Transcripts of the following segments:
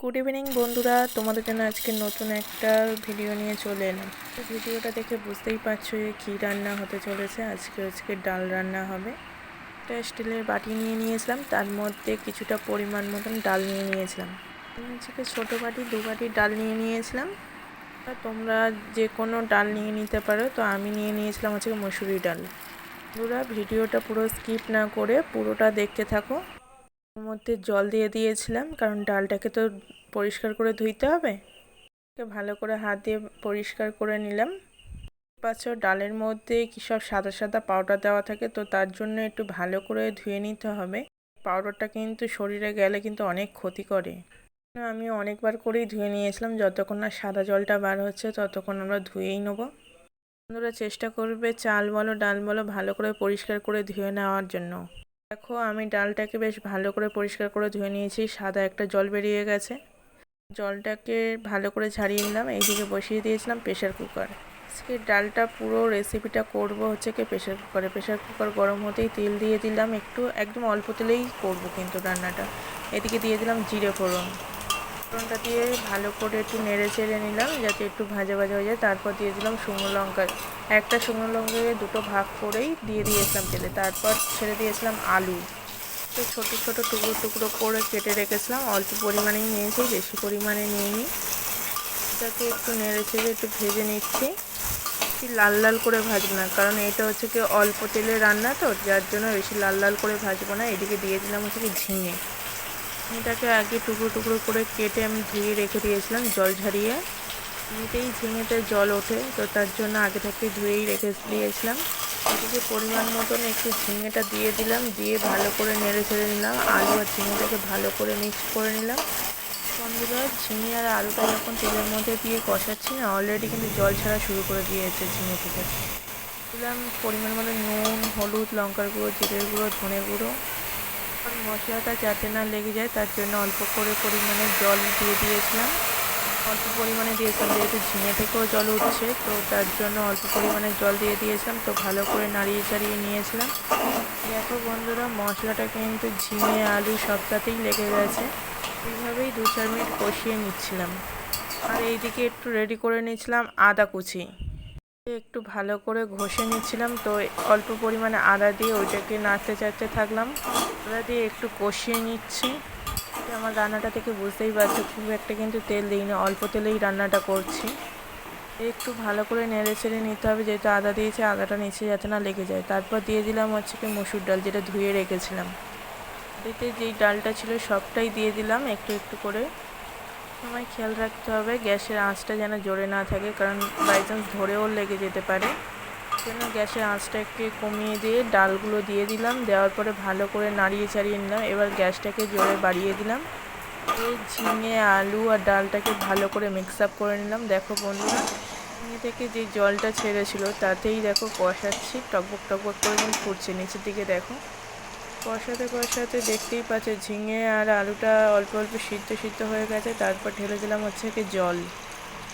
Good evening বন্ধুরা, তোমাদের জন্য আজকে নতুন একটা ভিডিও নিয়ে চলে এলাম। ভিডিওটা দেখে বুঝতেই পারছো যে কী রান্না হতে চলেছে। আজকে ডাল রান্না হবে। একটা স্টিলের বাটি নিয়ে নিয়েছিলাম, তার মধ্যে কিছুটা পরিমাণ মতন ডাল নিয়ে নিয়েছিলাম। আজকে ছোটো বাটি 2 বাটি ডাল নিয়ে নিয়েছিলাম। তোমরা যে কোনো ডাল নিয়ে নিতে পারো, তো আমি নিয়ে নিয়েছিলাম আজকে মসুরি ডাল। বন্ধুরা ভিডিওটা পুরো স্কিপ না করে পুরোটা দেখতে থাকো। এর মধ্যে জল দিয়ে দিয়েছিলাম, কারণ ডালটাকে তো পরিষ্কার করে ধুইতে হবে। ভালো করে হাত দিয়ে পরিষ্কার করে নিলাম। পাচ্ছ ডালের মধ্যে কি সব সাদা সাদা পাউডার দেওয়া থাকে, তো তার জন্য একটু ভালো করে ধুয়ে নিতে হবে। পাউডারটা কিন্তু শরীরে গেলে কিন্তু অনেক ক্ষতি করে। আমি অনেকবার করেই ধুয়ে নিয়েছিলাম, যতক্ষণ না সাদা জলটা বার হচ্ছে ততক্ষণ আমরা ধুয়েই নেবো। বন্ধুরা চেষ্টা করবে চাল বলো ডাল বলো ভালো করে পরিষ্কার করে ধুয়ে নেওয়ার জন্য। দেখো আমি ডালটাকে বেশ ভালো করে পরিষ্কার করে ধুয়ে নিয়েছি, সাদা একটা জল বেরিয়ে গেছে। জলটাকে ভালো করে ঝাড়িয়ে নিলাম। এইদিকে বসিয়ে দিয়েছিলাম প্রেশার কুকার। আজকে ডালটা পুরো রেসিপিটা করব হচ্ছে কি প্রেশার কুকারে। প্রেশার কুকার গরম হতেই তেল দিয়ে দিলাম, একদম অল্প তেলেই করব কিন্তু রান্নাটা। এদিকে দিয়ে দিলাম জিরে ফোড়ন। ফোড়নটা দিয়ে ভালো করে একটু নেড়ে চেড়ে নিলাম যাতে একটু ভাজা ভাজা হয়ে যায়। তারপর দিয়ে দিলাম শুকনো লঙ্কা। একটা শুকনো লঙ্কাকে দুটো ভাগ করেই দিয়ে দিয়েছিলাম তেলে। তারপর ছেড়ে দিয়েছিলাম আলু। তো ছোটো ছোটো টুকরো টুকরো করে কেটে রেখেছিলাম, অল্প পরিমাণেই নিয়েছি, বেশি পরিমাণে নিইনি। এটাকে একটু নেড়ে চেড়ে একটু ভেজে নিচ্ছি। বেশি লাল লাল করে ভাজবো না, কারণ এটা হচ্ছে কি অল্প তেলে রান্না, তো যার জন্য বেশি লাল লাল করে ভাজবো না। এদিকে দিয়ে দিলাম হচ্ছে কি ঝিঙে। ঝিঙেটাকে আগে টুকরো টুকরো করে কেটে আমি ধুয়ে রেখে দিয়েছিলাম জল ঝরিয়ে। এমনিতেই ঝিঙেতে জল ওঠে, তো তার জন্য আগে থেকে ধুয়েই রেখে দিয়েছিলাম। এদিকে পরিমাণ মতন একটু ঝিঙেটা দিয়ে দিলাম, দিয়ে ভালো করে নেড়ে ছেড়ে নিলাম। আলু আর ঝিঙেটাকে ভালো করে মিক্স করে নিলাম। বন্ধুরা ঝিঙে আর আলুটা যখন তেলের মধ্যে দিয়ে কষাচ্ছি না, অলরেডি কিন্তু জল ছাড়া শুরু করে দিয়েছে ঝিঙে থেকে। দিলাম পরিমাণ মতো নুন, হলুদ, লঙ্কার গুঁড়ো, জিরের গুঁড়ো, ধনে গুঁড়ো। মশলাটা যাতে না লেগে যায় তার জন্য অল্প করে পরিমাণে জল দিয়ে দিয়েছিলাম। অল্প পরিমাণে দিয়েছিলাম যেহেতু ঝিঙে থেকেও জল উঠছে, তো তার জন্য অল্প পরিমাণে জল দিয়ে দিয়েছিলাম। তো ভালো করে নাড়িয়ে চাড়িয়ে নিয়েছিলাম। দেখো বন্ধুরা মশলাটা কিন্তু ঝিঙে আলু সবটাতেই লেগে গেছে। এইভাবেই 2-4 মিনিট কষিয়ে নিচ্ছিলাম। আর এইদিকে একটু রেডি করে নিচ্ছিলাম আদা কুচি। একটু ভালো করে ঘষে নিচ্ছিলাম, তো অল্প পরিমাণে আদা দিয়ে ওইটাকে নাড়তে চাড়তে থাকলাম। আদা দিয়ে একটু কষিয়ে নিচ্ছি। আমার রান্নাটা থেকে বুঝতেই পারছো খুব একটা কিন্তু তেল দিইনি, অল্প তেলেই রান্নাটা করছি। একটু ভালো করে নেড়ে চেড়ে নিতে হবে, যেহেতু আদা দিয়েছি আদাটা নিচে যাতে না লেগে যায়। তারপর দিয়ে দিলাম হচ্ছে কি মসুর ডাল, যেটা ধুয়ে রেখেছিলাম। এতে যেই ডালটা ছিল সবটাই দিয়ে দিলাম একটু একটু করে। সময় খেয়াল রাখতে হবে গ্যাসের আঁচটা যেন জোরে না থাকে, কারণ বাই চান্স ধরেও লেগে যেতে পারে। জন্য গ্যাসের আঁচটা একটু কমিয়ে দিয়ে ডালগুলো দিয়ে দিলাম। দেওয়ার পরে ভালো করে নাড়িয়ে চাড়িয়ে নিলাম। এবার গ্যাসটাকে জোরে বাড়িয়ে দিলাম। এই ঝিঙে আলু আর ডালটাকে ভালো করে মিক্স আপ করে নিলাম। দেখো বন্ধুরা ঝিঙে থেকে যে জলটা ছেড়েছিল তাতেই দেখো কষাচ্ছি, টকবক টকবক করে কিন্তু ফুটছে নিচের দিকে। দেখো কষাতে কষাতে দেখতেই পাচ্ছ ঝিঙে আর আলুটা অল্প অল্প সিদ্ধ সিদ্ধ হয়ে গেছে। তারপর ঢেলে দিলাম হচ্ছে কি জল,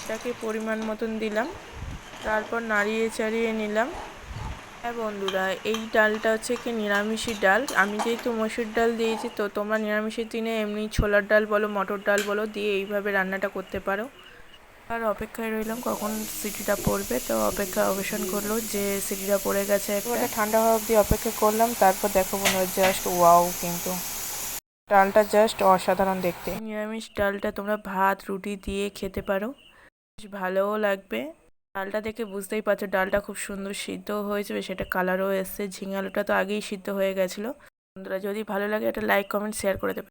এটাকে পরিমাণ মতন দিলাম। তারপর নাড়িয়ে চাড়িয়ে নিলাম। হ্যাঁ বন্ধুরা এই ডালটা হচ্ছে কি নিরামিষি ডাল। আমি যেহেতু মসুর ডাল দিয়েছি, তো তোমরা নিরামিষের দিনে এমনি ছোলার ডাল বলো মটর ডাল বলো দিয়ে এইভাবে রান্নাটা করতে পারো। আর অপেক্ষায় রইলাম কখন সিটিটা পড়বে, তো অপেক্ষা অবসান করলো যে সিটিটা পড়ে গেছে। একটা ঠান্ডা হওয়া অবধি অপেক্ষা করলাম। তারপর দেখো বন্ধুরা জাস্ট ওয়াও, কিন্তু ডালটা জাস্ট অসাধারণ দেখতে। নিরামিষ ডালটা তোমরা ভাত রুটি দিয়ে খেতে পারো, বেশ ভালোও লাগবে। ডালটা দেখে বুঝতেই পারছো ডালটা খুব সুন্দর সিদ্ধ হয়েছে, সেটা কালারও এসছে। ঝিঙে আলুটা তো আগেই সিদ্ধ হয়ে গেছিলো। বন্ধুরা যদি ভালো লাগে একটা লাইক কমেন্ট শেয়ার করে দেবে।